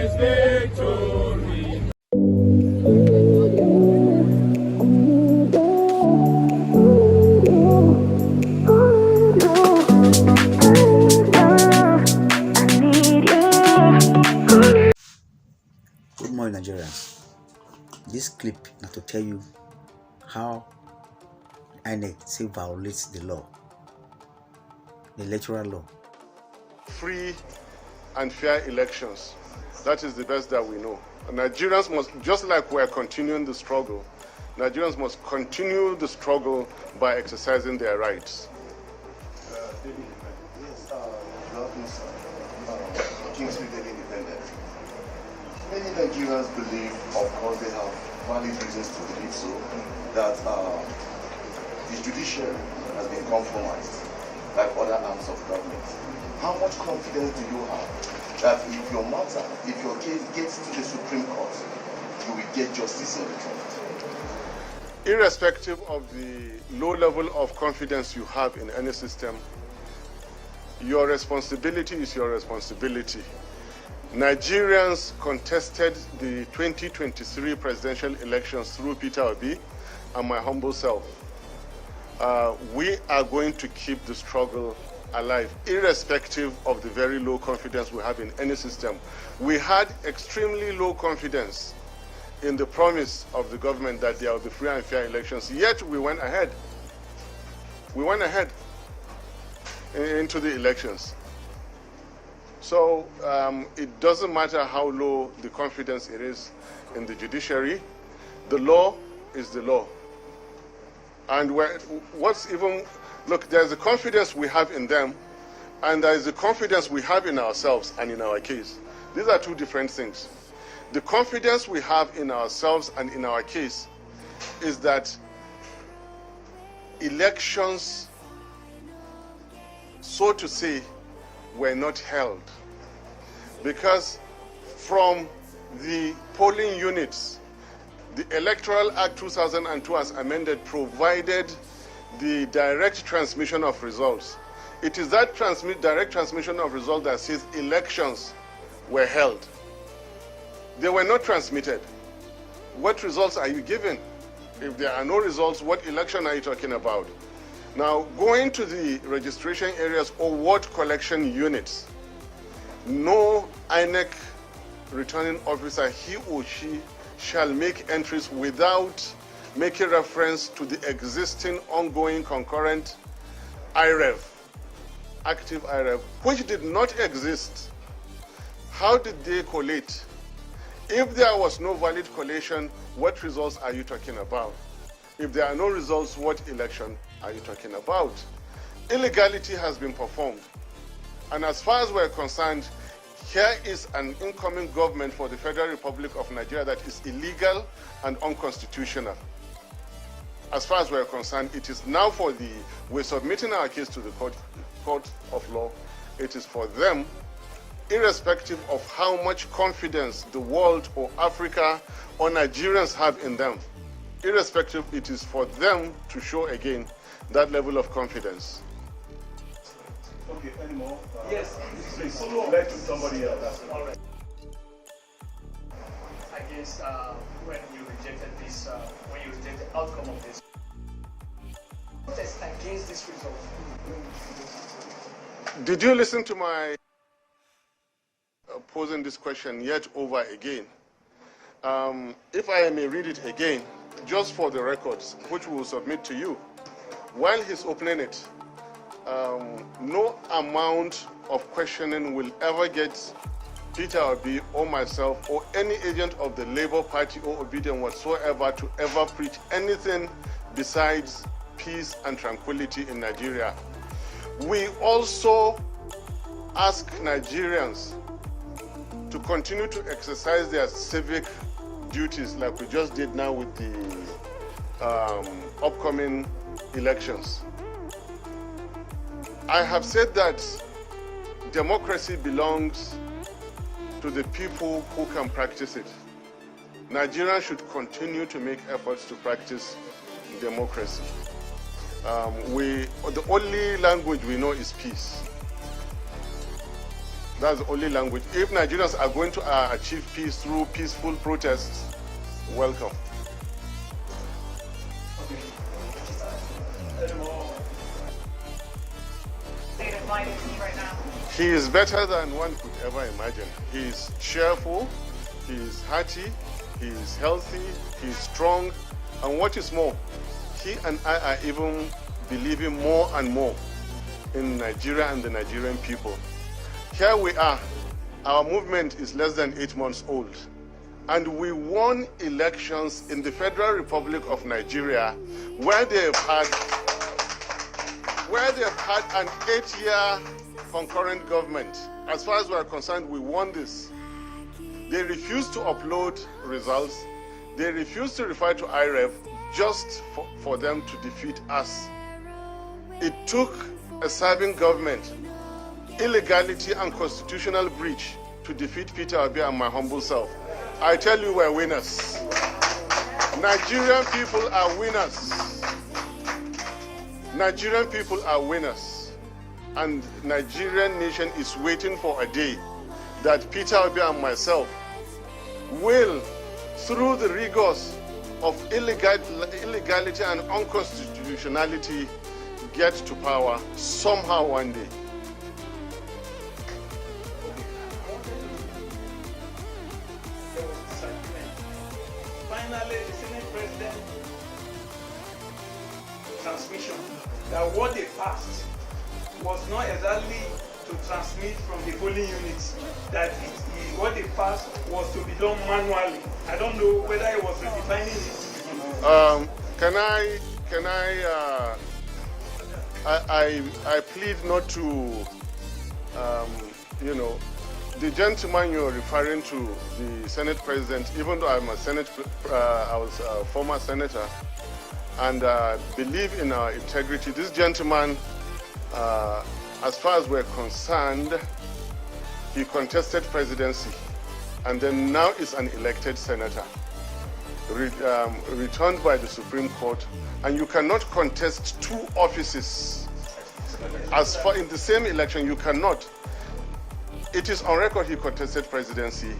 is victory. Good morning, Nigerians. This clip now to tell you how INEC say violates the law, the electoral law. Free and fair elections. That is the best that we know. Nigerians must, just like we are continuing the struggle, Nigerians must continue the struggle by exercising their rights. Many Nigerians believe, of course they have valid reasons to believe so, that the judiciary has been compromised like other arms of government. How much confidence do you have that if your matter, if your case gets to the Supreme Court, you will get justice in return? Irrespective of the low level of confidence you have in any system, your responsibility is your responsibility. Nigerians contested the 2023 presidential elections through Peter Obi and my humble self. We are going to keep the struggle alive, irrespective of the very low confidence we have in any system. We had extremely low confidence in the promise of the government that there will be free and fair elections, yet we went ahead. We went ahead into the elections. So it doesn't matter how low the confidence it is in the judiciary, the law is the law. And what's even, look, there's the confidence we have in them, and there's the confidence we have in ourselves and in our case. These are two different things. The confidence we have in ourselves and in our case is that elections, so to say, were not held, because from the polling units, the Electoral Act 2002 as amended provided the direct transmission of results. It is that direct transmission of results that says elections were held. They were not transmitted. What results are you giving? If there are no results, what election are you talking about? Now, going to the registration areas or vote collection units, no INEC returning officer, he or she, shall make entries without making reference to the existing ongoing concurrent IREV, active IREV, which did not exist. How did they collate? If there was no valid collation, what results are you talking about? If there are no results, what election are you talking about? Illegality has been performed. And as far as we're concerned, here is an incoming government for the Federal Republic of Nigeria that is illegal and unconstitutional. As far as we're concerned, it is now for we're submitting our case to the court of law. It is for them, irrespective of how much confidence the world or Africa or Nigerians have in them, irrespective, it is for them to show again that level of confidence. Okay, any more? Yes. Please, let to somebody else. All right. I guess when you rejected this, when you rejected the outcome of this, protest against this result. Did you listen to my posing this question yet over again? If I may read it again, just for the records, which we will submit to you, while he's opening it, no amount of questioning will ever get Peter Obi or myself or any agent of the Labour Party or Obedient whatsoever to ever preach anything besides peace and tranquility in Nigeria. We also ask Nigerians to continue to exercise their civic duties like we just did now with the upcoming elections. I have said that democracy belongs to the people who can practice it. Nigerians should continue to make efforts to practice democracy. The only language we know is peace. That's the only language. If Nigerians are going to achieve peace through peaceful protests, welcome. He is better than one could ever imagine. He is cheerful, he is hearty, he is healthy, he is strong, and what is more, he and I are even believing more and more in Nigeria and the Nigerian people. Here we are. Our movement is less than 8 months old, and we won elections in the Federal Republic of Nigeria where they've had an 8-year concurrent government. As far as we are concerned, we won this. They refused to upload results. They refused to refer to IREV just for them to defeat us. It took a serving government, illegality and constitutional breach to defeat Peter Obi and my humble self. I tell you, we're winners. Nigerian people are winners. Nigerian people are winners. And Nigerian nation is waiting for a day that Peter Obi and myself will, through the rigors of illegality and unconstitutionality, get to power somehow one day. Finally, the Senate President transmission, that what they passed was not exactly to transmit from the polling units, that what they passed was to be done manually. I don't know whether it was redefining it. I plead not to, the gentleman you're referring to, the Senate President, even though I'm I was a former senator, and believe in our integrity. This gentleman, as far as we're concerned, he contested presidency, and then now is an elected senator, returned by the Supreme Court, and you cannot contest 2 offices as far in the same election. You cannot. It is on record he contested presidency.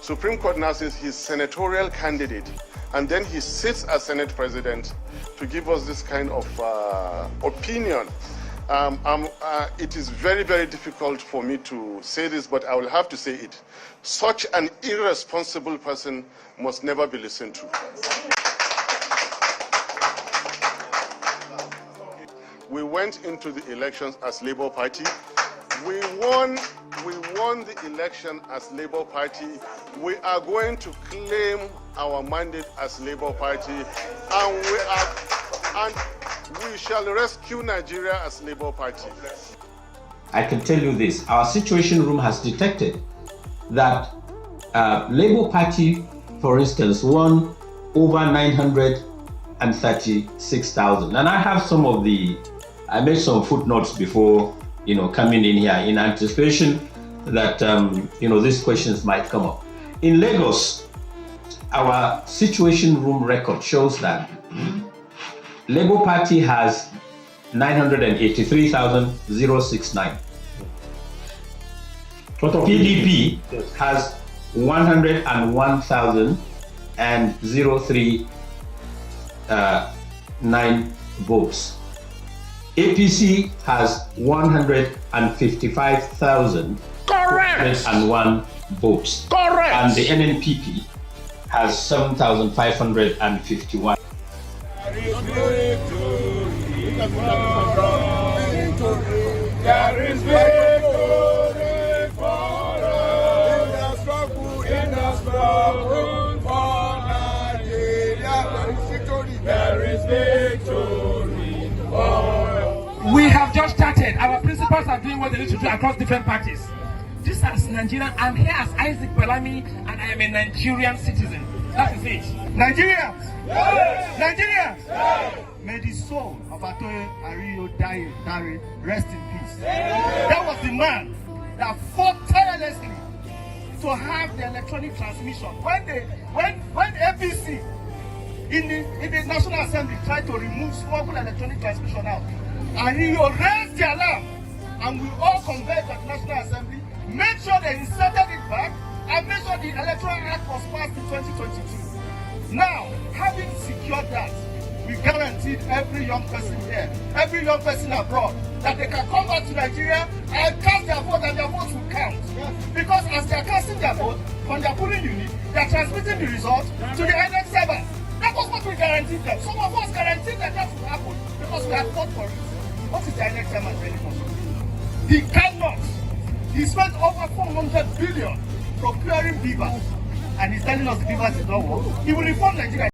Supreme Court now says he's senatorial candidate, and then he sits as Senate President to give us this kind of opinion. It is very, very difficult for me to say this, but I will have to say it. Such an irresponsible person must never be listened to. We went into the elections as Labour Party. We won the election as Labour Party. We are going to claim our mandate as Labour Party, and we shall rescue Nigeria as Labour Party. I can tell you this, our situation room has detected that Labour Party, for instance, won over 936,000. And I have I made some footnotes before, coming in here in anticipation that, these questions might come up. In Lagos, our situation room record shows that Labour Party has 983,069. PDP has 101,039 votes. APC has 155,401 votes. Correct. And the NNPP has 7,551. There is victory for us. In the struggle for Nigeria, there is victory for us. We have just started. Our principals are doing what they need to do across different parties. This is Nigerian. I'm here as Isaac Bellamy, and I am a Nigerian citizen. That is it. Nigerians! Yes. Nigerians! Yes. May the soul of Atoye Ariyo Dare rest in peace. Yes. That was the man that fought tirelessly to have the electronic transmission. When APC in the National Assembly tried to remove smuggled electronic transmission out, Ariyo raised the alarm, and we all converged at the National Assembly, made 2022. Now, having secured that, we guaranteed every young person here, every young person abroad, that they can come back to Nigeria and cast their vote, and their votes will count. Because as they are casting their vote on their polling unit, they are transmitting the result to the INEC server. That was what we guaranteed them. Some of us guaranteed that that would happen because we had fought for it. What is the INEC chairman really for? He cannot. He spent over 400 billion procuring beavers, and he's telling us the beavers is not work. He will reform Nigeria.